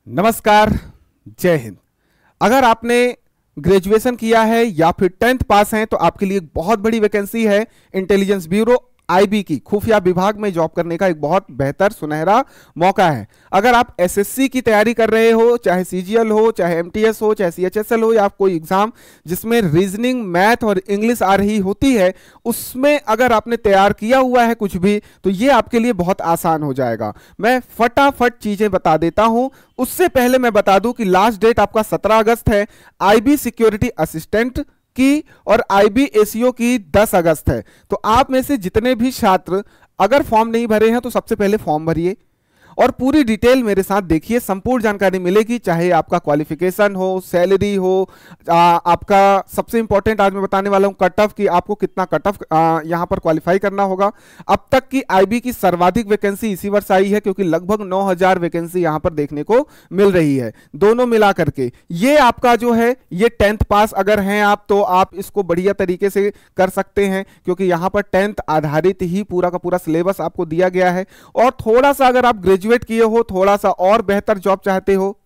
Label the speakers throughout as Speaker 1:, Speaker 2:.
Speaker 1: नमस्कार, जय हिंद। अगर आपने ग्रेजुएशन किया है या फिर 10th पास हैं तो आपके लिए एक बहुत बड़ी वैकेंसी है इंटेलिजेंस ब्यूरो आईबी की। खुफिया विभाग में जॉब करने का एक बहुत बेहतर सुनहरा मौका है। अगर आप एसएससी की तैयारी कर रहे हो, चाहे सीजीएल हो, चाहे एमटीएस हो, चाहे सीएचएसएल हो, या कोई एग्जाम जिसमें रीजनिंग, मैथ और इंग्लिश आ रही होती है, उसमें अगर आपने तैयार किया हुआ है कुछ भी, तो ये आपके लिए बहुत आसान हो जाएगा। मैं फटाफट चीजें बता देता हूं। उससे पहले मैं बता दूं कि लास्ट डेट आपका 17 अगस्त है आईबी सिक्योरिटी असिस्टेंट की, और आईबी एसीओ की 10 अगस्त है। तो आप में से जितने भी छात्र अगर फॉर्म नहीं भरे हैं तो सबसे पहले फॉर्म भरिए और पूरी डिटेल मेरे साथ देखिए। संपूर्ण जानकारी मिलेगी, चाहे आपका क्वालिफिकेशन हो, सैलरी हो, आपका सबसे इंपॉर्टेंट आज मैं बताने वाला हूं कट ऑफ की, आपको कितना कट ऑफ यहां पर क्वालिफाई करना होगा। अब तक की आईबी की सर्वाधिक वैकेंसी इसी वर्ष आई है, क्योंकि लगभग 9000 वैकेंसी यहां पर देखने को मिल रही है दोनों मिला करके। ये आपका जो है ये 10th पास अगर हैं आप तो आप इसको बढ़िया तरीके से कर सकते हैं, क्योंकि यहां पर 10th आधारित ही पूरा का पूरा सिलेबस आपको दिया गया है। और थोड़ा सा अगर आप ग्रेजुएट किए हो, थोड़ा सा और बेहतर जॉब चाहते हो,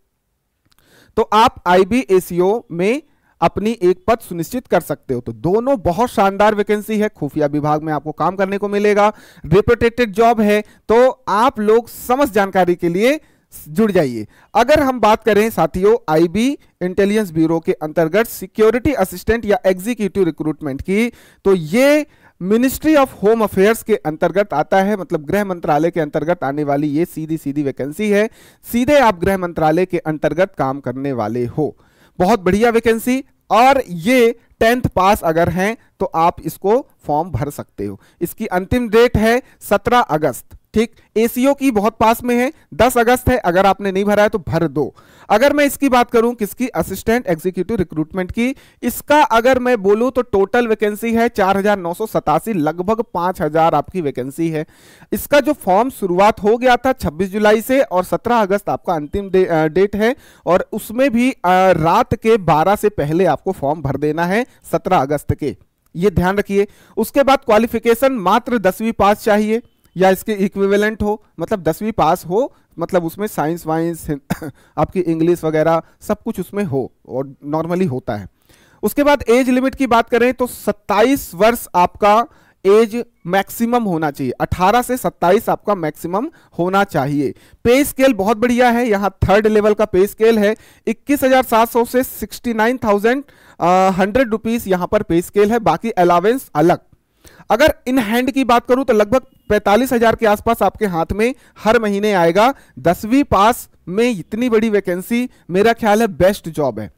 Speaker 1: तो आप आईबी एसीओ में अपनी एक पद सुनिश्चित कर सकते हो। तो दोनों बहुत शानदार वैकेंसी है। खुफिया विभाग में आपको काम करने को मिलेगा, रेपुटेटेड जॉब है, तो आप लोग समझ जानकारी के लिए जुड़ जाइए। अगर हम बात करें साथियों आईबी इंटेलिजेंस ब्यूरो के अंतर्गत सिक्योरिटी असिस्टेंट या एग्जीक्यूटिव रिक्रूटमेंट की, तो ये मिनिस्ट्री ऑफ होम अफेयर्स के अंतर्गत आता है, मतलब गृह मंत्रालय के अंतर्गत आने वाली ये सीधी सीधी वैकेंसी है। सीधे आप गृह मंत्रालय के अंतर्गत काम करने वाले हो। बहुत बढ़िया वैकेंसी, और ये 10th पास अगर हैं तो आप इसको फॉर्म भर सकते हो। इसकी अंतिम डेट है 17 अगस्त। ठीक, एसीओ की बहुत पास में है, 10 अगस्त है। अगर आपने नहीं भरा है तो भर दो। अगर मैं इसकी बात करूं किसकी, असिस्टेंट एग्जीक्यूटिव रिक्रूटमेंट की, इसका अगर मैं बोलूं तो टोटल वैकेंसी है 4987, लगभग 5000 आपकी वैकेंसी है। इसका जो फॉर्म शुरुआत हो गया था 26 जुलाई से, और 17 अगस्त आपका अंतिम डेट है, और उसमें भी रात के 12 से पहले आपको फॉर्म भर देना है 17 अगस्त के, ये ध्यान रखिए। उसके बाद क्वालिफिकेशन मात्र 10वीं पास चाहिए या इसके इक्विवेलेंट हो, मतलब 10वीं पास हो, मतलब उसमें साइंस वाइंस आपकी इंग्लिश वगैरह सब कुछ उसमें हो, और नॉर्मली होता है। उसके बाद एज लिमिट की बात करें तो 27 वर्ष आपका एज मैक्सिमम होना चाहिए। 18 से 27 आपका मैक्सिमम होना चाहिए। पे स्केल बहुत बढ़िया है, यहां 3rd लेवल का पे स्केल है। 21,700 से 69,100 रुपीज यहां पर पे स्केल है, बाकी अलावेंस अलग। अगर इन हैंड की बात करूं तो लगभग 45,000 के आसपास आपके हाथ में हर महीने आएगा। 10वीं पास में इतनी बड़ी वैकेंसी मेरा ख्याल है बेस्ट जॉब है,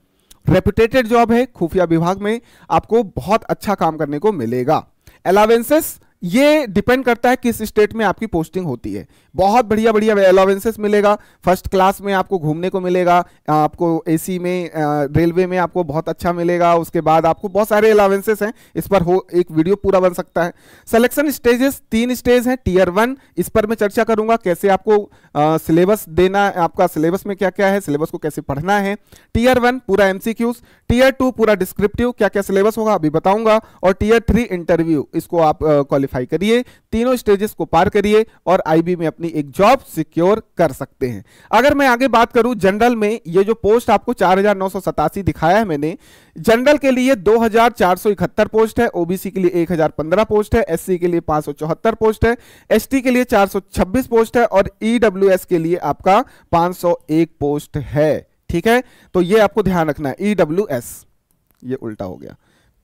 Speaker 1: रेपुटेटेड जॉब है। खुफिया विभाग में आपको बहुत अच्छा काम करने को मिलेगा। अलावेंसेस ये डिपेंड करता है किस स्टेट में आपकी पोस्टिंग होती है। बहुत बढ़िया बढ़िया अलावेंसेस मिलेगा। फर्स्ट क्लास में आपको घूमने को मिलेगा, आपको एसी में, रेलवे में आपको बहुत अच्छा मिलेगा। उसके बाद आपको बहुत सारे अलावेंसेस हैं, इस पर हो एक वीडियो पूरा बन सकता है। सिलेक्शन स्टेजेस 3 स्टेज हैं। टियर 1 इस पर मैं चर्चा करूंगा, कैसे आपको सिलेबस देना, आपका सिलेबस में क्या क्या है, सिलेबस को कैसे पढ़ना है। टियर 1 पूरा एमसीक्यूज, टियर 2 पूरा डिस्क्रिप्टिव, क्या क्या सिलेबस होगा अभी बताऊंगा, और टियर 3 इंटरव्यू। इसको आप क्वालिफाई करिए, तीनों स्टेजेस को पार करिए और आईबी में अपनी एक जॉब सिक्योर कर सकते हैं। अगर मैं आगे बात करूं जनरल में, ये जो पोस्ट आपको 4987 दिखाया है मैंने, जनरल के लिए 2471 पोस्ट है, ओबीसी के लिए 1015 पोस्ट है, एससी के लिए 574 पोस्ट है, एसटी के लिए 426 पोस्ट है, और ईडब्ल्यूएस के लिए आपका 501 पोस्ट है। ठीक है, तो ये आपको ध्यान रखना है। ईडब्ल्यूएस ये उल्टा हो गया।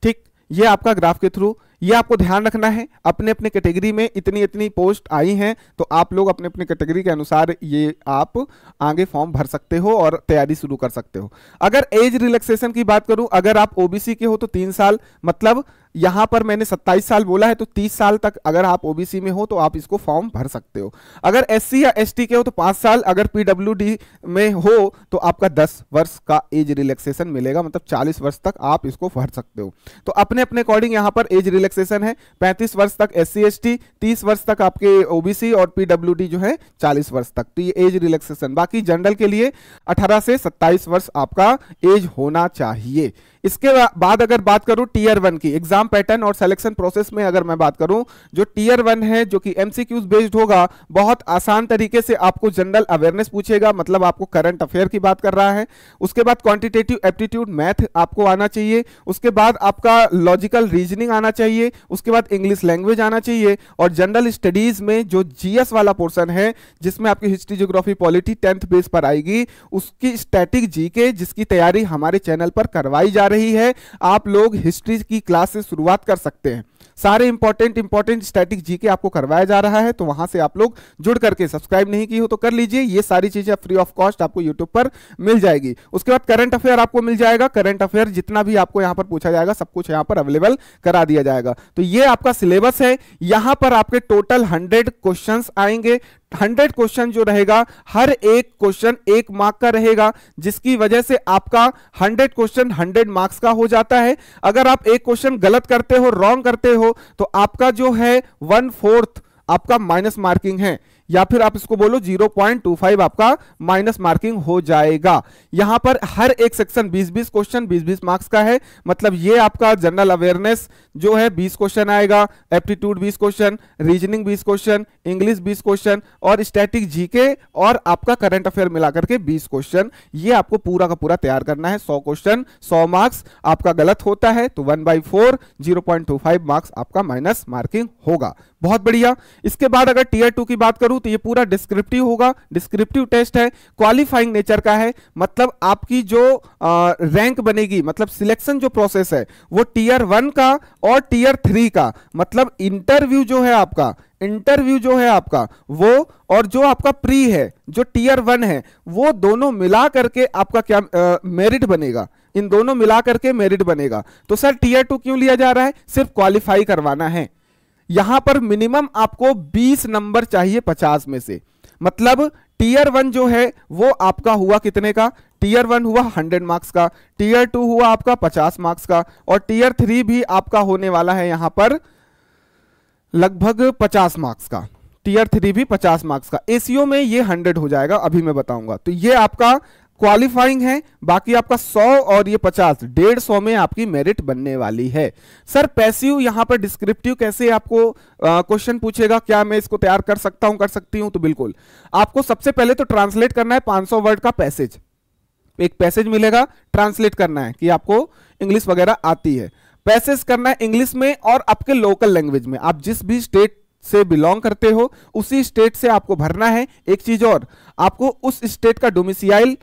Speaker 1: ठीक, ये आपका ग्राफ के थ्रू ये आपको ध्यान रखना है। अपने अपने कैटेगरी में इतनी इतनी पोस्ट आई हैं, तो आप लोग अपने अपने कैटेगरी के अनुसार ये आप आगे फॉर्म भर सकते हो और तैयारी शुरू कर सकते हो। अगर एज रिलैक्सेशन की बात करूं, अगर आप ओबीसी के हो तो 3 साल, मतलब यहां पर मैंने 27 साल बोला है, तो 30 साल तक अगर आप ओबीसी में हो तो आप इसको फॉर्म भर सकते हो। अगर एससी या एसटी के हो तो 5 साल, अगर पीडब्ल्यूडी में हो तो आपका 10 वर्ष का एज रिलैक्सेशन मिलेगा, मतलब 40 वर्ष तक आप इसको भर सकते हो। तो अपने अपने अकॉर्डिंग यहां पर एज रिलैक्सेशन है। 35 वर्ष तक एससी एसटी, 30 वर्ष तक आपके ओबीसी, और पीडब्ल्यूडी जो है 40 वर्ष तक। तो ये एज रिलैक्सेशन। बाकी जनरल के लिए 18 से 27 वर्ष आपका एज होना चाहिए। इसके बाद अगर बात करूं टीयर 1 की एग्जाम पैटर्न और सिलेक्शन प्रोसेस में, अगर मैं बात करूं जो टीयर 1 है जो कि एमसीक्यूज बेस्ड होगा, बहुत आसान तरीके से आपको जनरल अवेयरनेस पूछेगा, मतलब आपको करंट अफेयर की बात कर रहा है। उसके बाद क्वांटिटेटिव एप्टीट्यूड मैथ आपको आना चाहिए, उसके बाद आपका लॉजिकल रीजनिंग आना चाहिए, उसके बाद इंग्लिश लैंग्वेज आना चाहिए, और जनरल स्टडीज में जो जीएस वाला पोर्शन है जिसमें आपकी history geography polity 10th base पर आएगी, उसकी स्टैटिक जीके जिसकी तैयारी हमारे चैनल पर करवाई जा रही है। आप लोग हिस्ट्री की क्लास से शुरुआत कर सकते हैं, सारे इंपॉर्टेंट स्टैटिक जीके आपको करवाया जा रहा है, तो वहां से आप लोग जुड़ करके, सब्सक्राइब नहीं की हो तो कर लीजिए, ये सारी चीजें फ्री ऑफ कॉस्ट आपको यूट्यूब पर मिल जाएगी। उसके बाद करंट अफेयर आपको मिल जाएगा, करंट अफेयर जितना भी आपको यहां पर पूछा जाएगा सब कुछ यहां पर अवेलेबल करा दिया जाएगा। तो ये आपका सिलेबस है, यहां पर आपके टोटल 100 क्वेश्चंस आएंगे। 100 क्वेश्चन जो रहेगा, हर एक क्वेश्चन 1 मार्क का रहेगा, जिसकी वजह से आपका 100 क्वेश्चन 100 मार्क्स का हो जाता है। अगर आप एक क्वेश्चन गलत करते हो, रॉन्ग करते हो, तो आपका जो है 1/4 आपका माइनस मार्किंग है, या फिर आप इसको बोलो 0.25 आपका माइनस मार्किंग हो जाएगा। यहां पर हर एक सेक्शन 20-20 क्वेश्चन 20-20 मार्क्स का है, मतलब ये आपका जनरल अवेयरनेस जो है 20 क्वेश्चन आएगा, aptitude 20 question, reasoning 20 question, English 20 question, और स्टैटिक जीके और आपका करंट अफेयर मिलाकर के 20 क्वेश्चन। ये आपको पूरा का पूरा तैयार करना है। 100 क्वेश्चन 100 मार्क्स, आपका गलत होता है तो 1/4 0.25 मार्क्स आपका माइनस मार्किंग होगा। बहुत बढ़िया। इसके बाद अगर टीयर 2 की बात करूं तो ये पूरा डिस्क्रिप्टिव होगा, डिस्क्रिप्टिव टेस्ट है, क्वालिफाइंग नेचर का है, मतलब आपकी जो रैंक बनेगी, मतलब सिलेक्शन जो प्रोसेस है वो टीयर 1 का और टीयर 3 का, मतलब इंटरव्यू जो है आपका वो, और जो आपका प्री है जो टीयर 1 है, वो दोनों मिला करके आपका क्या मेरिट बनेगा, इन दोनों मिला करके मेरिट बनेगा। तो सर टीयर 2 क्यों लिया जा रहा है? सिर्फ क्वालिफाई करवाना है। यहां पर मिनिमम आपको 20 नंबर चाहिए 50 में से, मतलब टीयर 1 जो है वो आपका हुआ कितने का? टीयर 1 हुआ 100 मार्क्स का, टीयर 2 हुआ आपका 50 मार्क्स का, और टीयर 3 भी आपका होने वाला है यहां पर लगभग 50 मार्क्स का, टीयर 3 भी 50 मार्क्स का। एसीओ में ये 100 हो जाएगा, अभी मैं बताऊंगा। तो ये आपका क्वालिफाइंग है, बाकी आपका 100 और ये 50 150 में आपकी मेरिट बनने वाली है। सर पैसिव यहां पर डिस्क्रिप्टिव कैसे आपको क्वेश्चन पूछेगा, क्या मैं इसको तैयार कर सकता हूं, कर सकती हूं? तो बिल्कुल, आपको सबसे पहले तो ट्रांसलेट करना है 500 वर्ड का पैसेज, एक पैसेज मिलेगा, ट्रांसलेट करना है कि आपको इंग्लिश वगैरह आती है, पैसेज करना है इंग्लिश में और आपके लोकल लैंग्वेज में, आप जिस भी स्टेट से बिलोंग करते हो उसी स्टेट से आपको भरना है। एक चीज और, आपको उस स्टेट का डोमिसाइल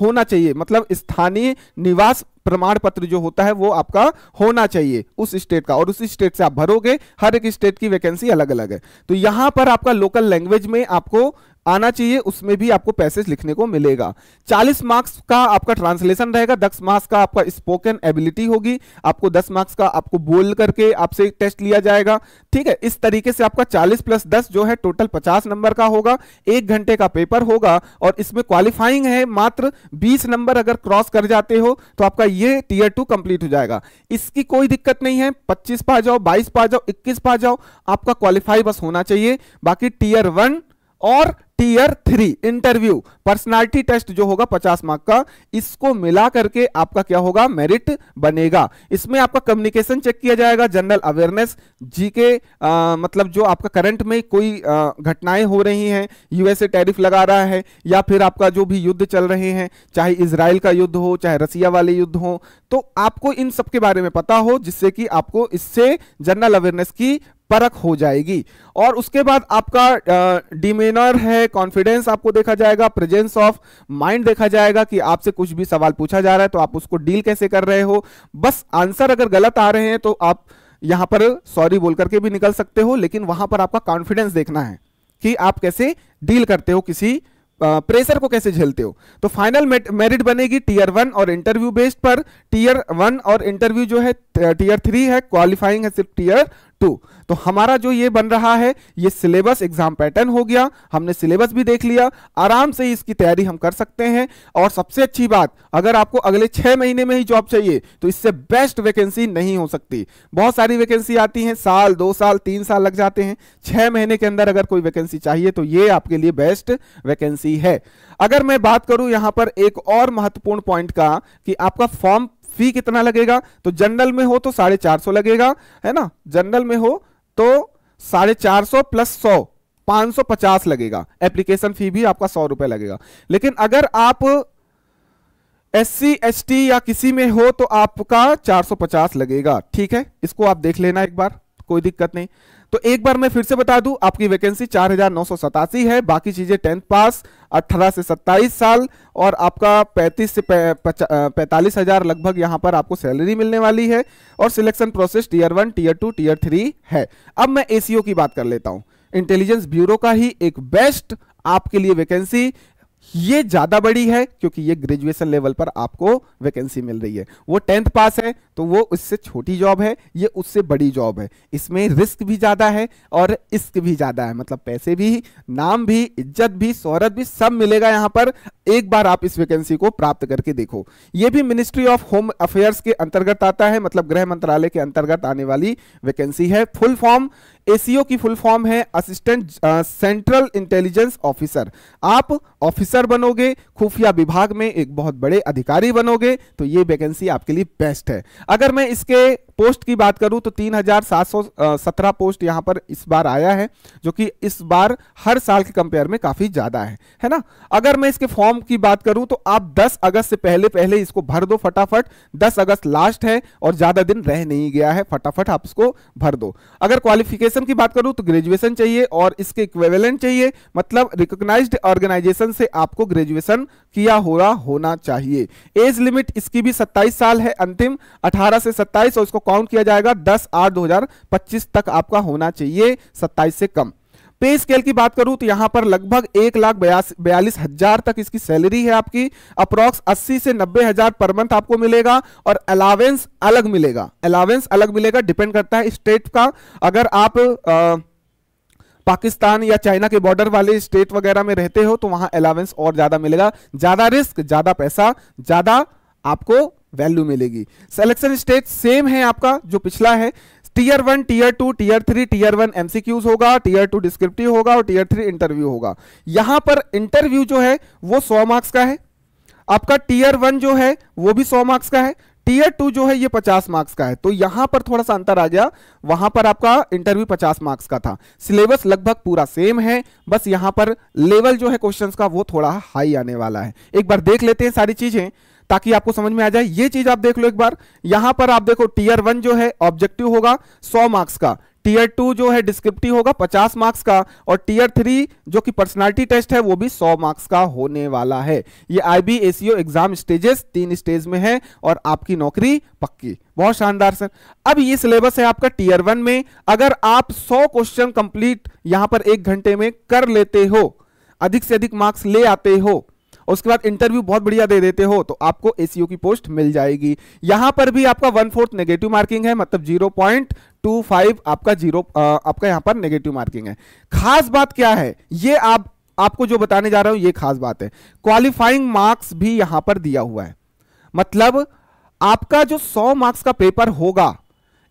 Speaker 1: होना चाहिए, मतलब स्थानीय निवास प्रमाण पत्र जो होता है वो आपका होना चाहिए उस स्टेट का, और उसी स्टेट से आप भरोगे। हर एक स्टेट की वैकेंसी अलग अलग है, तो यहां पर आपका लोकल लैंग्वेज में आपको आना चाहिए, उसमें भी आपको पैसेज लिखने को मिलेगा। 40 मार्क्स का आपका ट्रांसलेशन रहेगा, 10 मार्क्स का आपका स्पोकन एबिलिटी होगी, आपको 10 मार्क्स का आपको बोल करके आपसे टेस्ट लिया जाएगा। ठीक है, इस तरीके से आपका 40 + 10 जो है टोटल 50 नंबर का होगा, 1 घंटे का पेपर होगा, और इसमें क्वालिफाइंग है मात्र 20 नंबर अगर क्रॉस कर जाते हो तो आपका ये टीयर 2 कंप्लीट हो जाएगा। इसकी कोई दिक्कत नहीं है, 25 पा जाओ, 22 पा जाओ, 21 पा जाओ, आपका क्वालिफाई बस होना चाहिए। बाकी टीयर 1 और टीयर 3 इंटरव्यू पर्सनालिटी टेस्ट जो होगा 50 मार्क का, इसको मिला करके आपका क्या होगा, मेरिट बनेगा। इसमें आपका कम्युनिकेशन चेक किया जाएगा, जनरल अवेयरनेस, जीके, मतलब जो आपका करंट में कोई घटनाएं हो रही हैं, यूएसए टैरिफ लगा रहा है, या फिर आपका जो भी युद्ध चल रहे हैं, चाहे इजराइल का युद्ध हो, चाहे रसिया वाले युद्ध हो, तो आपको इन सब के बारे में पता हो, जिससे कि आपको इससे जनरल अवेयरनेस की परख हो जाएगी। और उसके बाद आपका डिमेनर है, कॉन्फिडेंस आपको देखा जाएगा, प्रेजेंस ऑफ माइंड देखा जाएगा कि आपसे कुछ भी सवाल पूछा जा रहा है तो आप उसको डील कैसे कर रहे हो। बस आंसर अगर गलत आ रहे हैं तो आप यहां पर सॉरी बोल करके भी निकल सकते हो, लेकिन वहां पर आपका कॉन्फिडेंस देखना है कि आप कैसे डील करते हो, किसी प्रेशर को कैसे झेलते हो। तो फाइनल मेरिट बनेगी टीयर 1 और इंटरव्यू बेस्ड पर। टीयर 1 और इंटरव्यू जो है टीयर 3 है, क्वालिफाइंग है सिर्फ टीयर 2। तो हमारा जो ये बन रहा है ये सिलेबस एग्जाम पैटर्न हो गया, हमने सिलेबस भी देख लिया, आराम से इसकी तैयारी हम कर सकते हैं। और सबसे अच्छी बात, अगर आपको अगले 6 महीने में ही जॉब चाहिए तो इससे बेस्ट वैकेंसी नहीं हो सकती। बहुत सारी वैकेंसी आती हैं, साल 2 साल 3 साल लग जाते हैं, 6 महीने के अंदर अगर कोई वैकेंसी चाहिए तो ये आपके लिए बेस्ट वैकेंसी है। अगर मैं बात करूं यहां पर एक और महत्वपूर्ण पॉइंट का कि आपका फॉर्म फी कितना लगेगा, तो जनरल में हो तो 450 लगेगा, है ना, जनरल में हो तो 450 प्लस 100 550 लगेगा। एप्लीकेशन फी भी आपका 100 रुपए लगेगा। लेकिन अगर आप SC ST या किसी में हो तो आपका 450 लगेगा। ठीक है, इसको आप देख लेना एक बार, कोई दिक्कत नहीं। तो एक बार मैं फिर से बता दूं, आपकी वैकेंसी 4987 है। बाकी चीजें 10th पास, 18 से 27 साल और आपका 35 से 45 हजार लगभग यहां पर आपको सैलरी मिलने वाली है। और selection process tier 1, tier 2, tier 3 है। अब मैं ACO की बात कर लेता हूं। इंटेलिजेंस ब्यूरो का ही एक बेस्ट आपके लिए वैकेंसी, ये ज्यादा बड़ी है क्योंकि ये ग्रेजुएशन लेवल पर आपको वैकेंसी मिल रही है। वो 10th पास है तो वो उससे छोटी जॉब है, ये उससे बड़ी जॉब है। इसमें रिस्क भी ज्यादा है और इश्क भी ज्यादा है, मतलब पैसे भी, नाम भी, इज्जत भी, शोहरत भी, सब मिलेगा यहां पर। एक बार आप इस वैकेंसी को प्राप्त करके देखो। ये भी मिनिस्ट्री ऑफ होम अफेयर्स के अंतर्गत आता है, मतलब गृह मंत्रालय के अंतर्गत आने वाली वैकेंसी है। फुल फॉर्म ACO की फुल फॉर्म है असिस्टेंट सेंट्रल इंटेलिजेंस ऑफिसर। आप ऑफिसर बनोगे, खुफिया विभाग में एक बहुत बड़े अधिकारी बनोगे, तो ये वैकेंसी आपके लिए बेस्ट है। अगर मैं इसके पोस्ट की बात करूं तो 3717 पोस्ट यहां पर इस बार आया है, जो कि इस बार हर साल के कंपेयर में काफी ज्यादा है ना। अगर मैं इसके फॉर्म की बात करूं तो आप 10 अगस्त से पहले पहले इसको भर दो फटाफट। 10 अगस्त लास्ट है और ज्यादा दिन रह नहीं गया है, फटाफट आप इसको भर दो। अगर क्वालिफिकेशन की बात करूं तो ग्रेजुएशन चाहिए और इसके इक्विवेलेंट चाहिए, मतलब रिकॉग्नाइज्ड ऑर्गेनाइजेशन से आपको ग्रेजुएशन किया हुआ होना चाहिए। एज लिमिट इसकी भी 27 साल है, अंतिम 18 से 27, और इसको काउंट किया जाएगा 10/8/2025 तक आपका होना चाहिए, 27 से कम। पे स्केल की बात करूं तो यहां पर लगभग 1,42,000 तक इसकी सैलरी है आपकी। अप्रॉक्स 80 से 90 हजार पर मंथ आपको मिलेगा और अलावेंस अलग मिलेगा। अलावेंस अलग मिलेगा, डिपेंड करता है स्टेट का। अगर आप पाकिस्तान या चाइना के बॉर्डर वाले स्टेट वगैरह में रहते हो तो वहां अलावेंस और ज्यादा मिलेगा। ज्यादा रिस्क, ज्यादा पैसा, ज्यादा आपको वैल्यू मिलेगी। सिलेक्शन स्टेज सेम है आपका जो पिछला है। Tier 1, tier 2, tier 3, tier 1 MCQs होगा, टीयर 2 डिस्क्रिप्टिव होगा और टीयर 3 इंटरव्यू होगा। यहां पर इंटरव्यू जो है वो 100 मार्क्स का है। आपका टीयर 1 जो है वो भी 100 मार्क्स का है। टीयर 2 जो है ये 50 मार्क्स का है। तो यहां पर थोड़ा सा अंतर आ गया, वहां पर आपका इंटरव्यू 50 मार्क्स का था। सिलेबस लगभग पूरा सेम है, बस यहां पर लेवल जो है क्वेश्चंस का वो थोड़ा हाई आने वाला है। एक बार देख लेते हैं सारी चीजें ताकि आपको समझ में आ जाए। ये चीज आप देख लो एक बार। यहां पर आप देखो टीयर 1 जो है ऑब्जेक्टिव होगा 100 मार्क्स का, टीयर 2 जो है डिस्क्रिप्टिव होगा 50 मार्क्स का, और टीयर 3 जो कि पर्सनालिटी टेस्ट है वो भी 100 मार्क्स का होने वाला है। ये IB ACO exam stages 3 stage में है और आपकी नौकरी पक्की। बहुत शानदार सर। अब ये सिलेबस है आपका टीयर 1 में। अगर आप 100 क्वेश्चन कंप्लीट यहां पर 1 घंटे में कर लेते हो, अधिक से अधिक मार्क्स ले आते हो, उसके बाद इंटरव्यू बहुत बढ़िया दे देते हो, तो आपको ACO की पोस्ट मिल जाएगी। यहां पर भी आपका 1/4 नेगेटिव मार्किंग है, मतलब 0.25 आपका यहां पर नेगेटिव मार्किंग है। खास बात क्या है, ये आपको जो बताने जा रहा हूं ये खास बात है। क्वालिफाइंग मार्क्स भी यहां पर दिया हुआ है, मतलब आपका जो 100 मार्क्स का पेपर होगा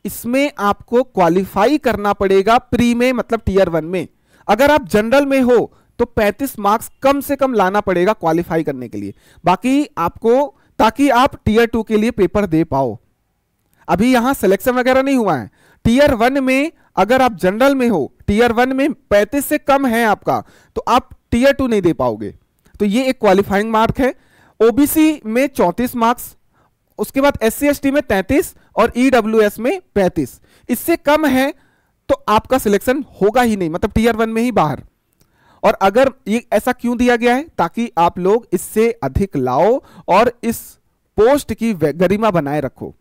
Speaker 1: इसमें आपको क्वालिफाई करना पड़ेगा प्री में, मतलब टीयर 1 में। अगर आप जनरल में हो तो 35 मार्क्स कम से कम लाना पड़ेगा क्वालिफाई करने के लिए, बाकी आपको, ताकि आप टीयर 2 के लिए पेपर दे पाओ। अभी यहां सिलेक्शन वगैरह नहीं हुआ है। टीयर 1 में अगर आप जनरल में हो, टीयर 1 में 35 से कम है आपका, तो आप टीयर 2 नहीं दे पाओगे। तो ये एक क्वालिफाइंग मार्क है। OBC में 34 मार्क्स, उसके बाद SC ST में 33 और EWS में 35। इससे कम है तो आपका सिलेक्शन होगा ही नहीं, मतलब टीयर 1 में ही बाहर। और अगर ये ऐसा क्यों दिया गया है, ताकि आप लोग इससे अधिक लाओ और इस पोस्ट की गरिमा बनाए रखो।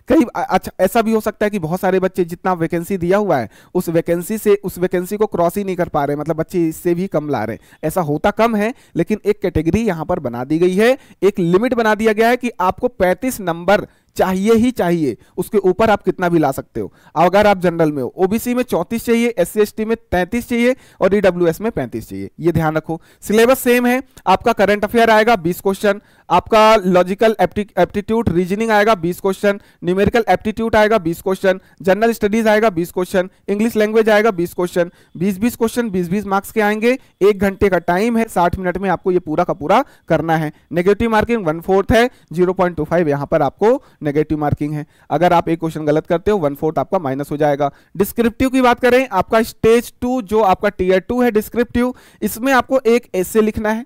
Speaker 1: कई अच्छा ऐसा भी हो सकता है कि बहुत सारे बच्चे जितना वैकेंसी दिया हुआ है उस वैकेंसी को क्रॉस ही नहीं कर पा रहे, मतलब बच्चे इससे भी कम ला रहे हैं। ऐसा होता कम है, लेकिन एक कैटेगरी यहां पर बना दी गई है, एक लिमिट बना दिया गया है कि आपको 35 नंबर चाहिए ही चाहिए, उसके ऊपर आप कितना भी ला सकते हो। अगर आप जनरल में हो, OBC में 34 चाहिए, SC ST में 33 चाहिए और EWS में 35 चाहिए, ये ध्यान रखो। सिलेबस सेम है। आपका करंट अफेयर आएगा 20 क्वेश्चन, आपका लॉजिकल एप्टीट्यूड रीजनिंग आएगा 20 क्वेश्चन, न्यूमेरिकल एप्टीट्यूड आएगा 20 क्वेश्चन, जनरल स्टडीज आएगा 20 क्वेश्चन, इंग्लिश लैंग्वेज आएगा 20 क्वेश्चन। 20-20 क्वेश्चन 20-20 मार्क्स के आएंगे। 1 घंटे का टाइम है, 60 मिनट में आपको ये पूरा का पूरा करना है। नेगेटिव मार्किंग 1/4 है, 0.25 यहां पर आपको नेगेटिव मार्किंग है। अगर आप एक क्वेश्चन गलत करते हो 1/4 आपका माइनस हो जाएगा। डिस्क्रिप्टिव की बात करें, आपका स्टेज 2 जो आपका टीयर 2 है डिस्क्रिप्टिव, इसमें आपको एक एसे लिखना है।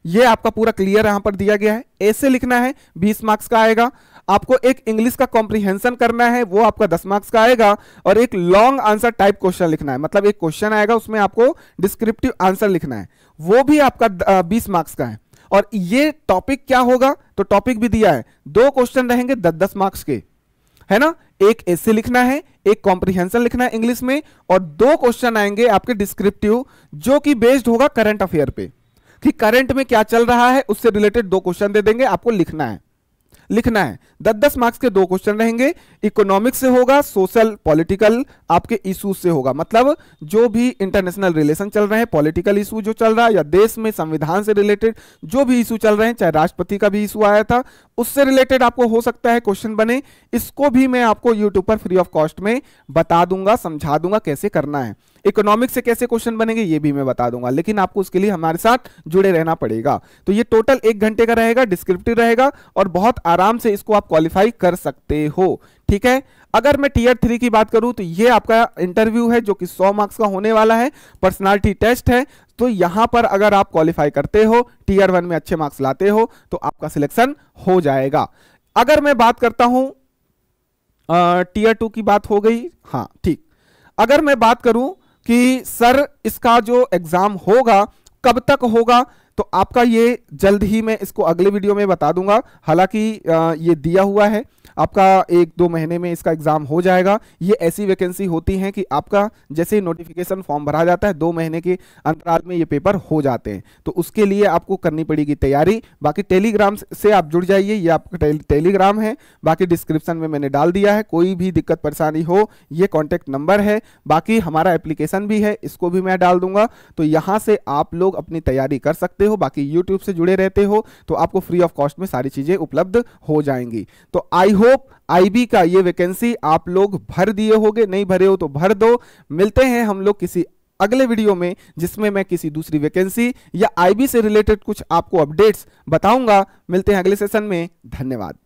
Speaker 1: ये आपका पूरा क्लियर यहां पर दिया गया है, एसे लिखना है 20 मार्क्स का आएगा। आपको एक इंग्लिश का कॉम्प्रिहेंशन करना है, वो आपका 10 मार्क्स का आएगा। और एक लॉन्ग आंसर टाइप क्वेश्चन लिखना है, मतलब एक क्वेश्चन आएगा उसमें आपको डिस्क्रिप्टिव आंसर लिखना है, वो भी आपका 20 मार्क्स का है। और ये टॉपिक क्या होगा, तो टॉपिक भी दिया है, 2 क्वेश्चन रहेंगे 10-10 मार्क्स के, है ना। एक एसे लिखना है, एक कॉम्प्रिहेंशन लिखना है इंग्लिश में, और 2 क्वेश्चन आएंगे आपके डिस्क्रिप्टिव जो कि बेस्ड होगा करंट अफेयर पे, कि करंट में क्या चल रहा है उससे रिलेटेड 2 क्वेश्चन दे देंगे, आपको लिखना है 10-10 मार्क्स के 2 क्वेश्चन रहेंगे। इकोनॉमिक्स से होगा, सोशल पॉलिटिकल आपके इश्यूज से होगा, मतलब जो भी इंटरनेशनल रिलेशन चल रहे हैं, पॉलिटिकल इशू जो चल रहा है या देश में संविधान से रिलेटेड जो भी इशू चल रहे हैं, चाहे राष्ट्रपति का भी इशू आया था उससे रिलेटेड आपको हो सकता है क्वेश्चन बने। इसको भी मैं आपको यूट्यूब पर फ्री ऑफ कॉस्ट में बता दूंगा, समझा दूंगा कैसे करना है। इकोनॉमिक्स से कैसे क्वेश्चन बनेंगे ये भी मैं बता दूंगा, लेकिन आपको उसके लिए हमारे साथ जुड़े रहना पड़ेगा। तो ये टोटल 1 घंटे का रहेगा, डिस्क्रिप्टिव रहेगा, और बहुत आराम से इसको आप क्वालिफाई कर सकते हो, ठीक है। अगर मैं टीयर 3 की बात करूं तो ये आपका इंटरव्यू है जो कि 100 मार्क्स का होने वाला है, पर्सनालिटी टेस्ट है। तो यहां पर अगर आप क्वालिफाई करते हो, टीयर 1 में अच्छे मार्क्स लाते हो, तो आपका सिलेक्शन हो जाएगा। अगर मैं बात करता हूं टीयर 2 की बात हो गई, हाँ ठीक। अगर मैं बात करूं कि सर इसका जो एग्जाम होगा कब तक होगा, तो आपका ये जल्द ही मैं इसको अगले वीडियो में बता दूंगा। हालांकि ये दिया हुआ है आपका 1-2 महीने में इसका एग्जाम हो जाएगा। ये ऐसी वैकेंसी होती हैं कि आपका जैसे ही नोटिफिकेशन फॉर्म भरा जाता है 2 महीने के अंतराल में ये पेपर हो जाते हैं, तो उसके लिए आपको करनी पड़ेगी तैयारी। बाकी टेलीग्राम से आप जुड़ जाइए, ये आपका टेलीग्राम है, बाकी डिस्क्रिप्शन में मैंने डाल दिया है। कोई भी दिक्कत परेशानी हो ये कॉन्टैक्ट नंबर है, बाकी हमारा एप्लीकेशन भी है, इसको भी मैं डाल दूंगा। तो यहाँ से आप लोग अपनी तैयारी कर सकते हो। बाकी यूट्यूब से जुड़े रहते हो तो आपको फ्री ऑफ कॉस्ट में सारी चीजें उपलब्ध हो जाएंगी। तो आई होप आईबी का ये वैकेंसी आप लोग भर दिए होगे, नहीं भरे हो तो भर दो। मिलते हैं हम लोग किसी अगले वीडियो में जिसमें मैं किसी दूसरी वैकेंसी या आईबी से रिलेटेड कुछ आपको अपडेट्स बताऊंगा। मिलते हैं अगले सेशन में, धन्यवाद।